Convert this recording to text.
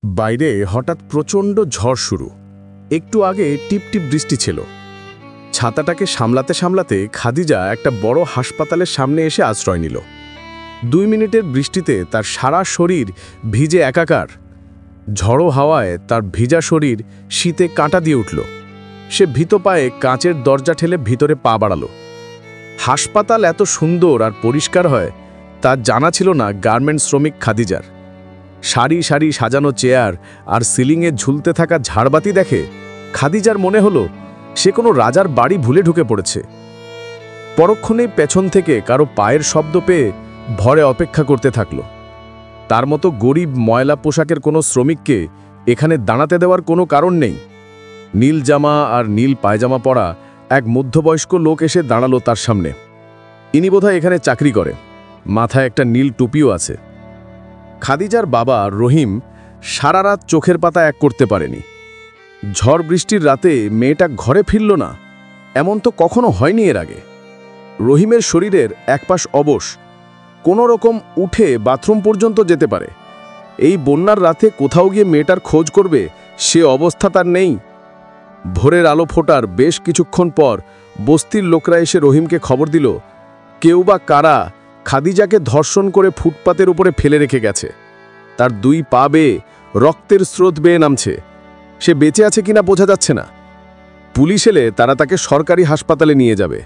বাইরে হঠাৎ প্রচণ্ড ঝড় শুরু। একটু আগে টিপটিপ বৃষ্টি ছিল। ছাতাটাকে সামলাতে সামলাতে খাদিজা একটা বড় হাসপাতালের সামনে এসে আশ্রয় নিল। 2 মিনিটের বৃষ্টিতে তার সারা শরীর ভিজে একাকার। ঝড়ো হাওয়ায় তার ভিজা শরীর শীতে কাঁটা দিয়ে উঠল। সে ভীত পায়ে কাঁচের দরজা ঠেলে ভিতরে পা বাড়াল। হাসপাতাল এত সুন্দর আর পরিষ্কার হয় তা জানা ছিল না গার্মেন্টস শ্রমিক খাদিজার। সারি সারি সাজানো চেয়ার আর সিলিংয়ে ঝুলতে থাকা ঝাড়বাতি দেখে খাদিজার মনে হলো সে কোনো রাজার বাড়ি ভুলে ঢুকে পড়েছে। পরক্ষণেই পেছন থেকে কারো পায়ের শব্দ পেয়ে ভরে অপেক্ষা করতে থাকল। তার মতো গরিব ময়লা পোশাকের কোনো শ্রমিককে এখানে দাঁড়াতে দেওয়ার কোনো কারণ নেই। নীল জামা আর নীল পায়জামা পরা এক মধ্যবয়স্ক লোক এসে দাঁড়ালো তার সামনে। ইনি বোধহয় এখানে চাকরি করে, মাথায় একটা নীল টুপিও আছে। খাদিজার বাবা রহিম সারা রাত চোখের পাতা এক করতে পারেনি। ঝড় বৃষ্টির রাতে মেয়েটা ঘরে ফিরল না, এমন তো কখনো হয়নি এর আগে। রহিমের শরীরের এক পাশ অবশ, কোনো রকম উঠে বাথরুম পর্যন্ত যেতে পারে। এই বন্যার রাতে কোথাও গিয়ে মেয়েটার খোঁজ করবে সে অবস্থা তার নেই। ভোরের আলো ফোটার বেশ কিছুক্ষণ পর বস্তির লোকরা এসে রহিমকে খবর দিল কেউ বা কারা খাদিজাকে ধর্ষণ করে ফুটপাতের উপরে ফেলে রেখে গেছে। তার 2 পা বেয়ে রক্তের স্রোত বেয়ে নামছে। সে বেঁচে আছে কিনা বোঝা যাচ্ছে না। পুলিশ এলে তারা তাকে সরকারি হাসপাতালে নিয়ে যাবে।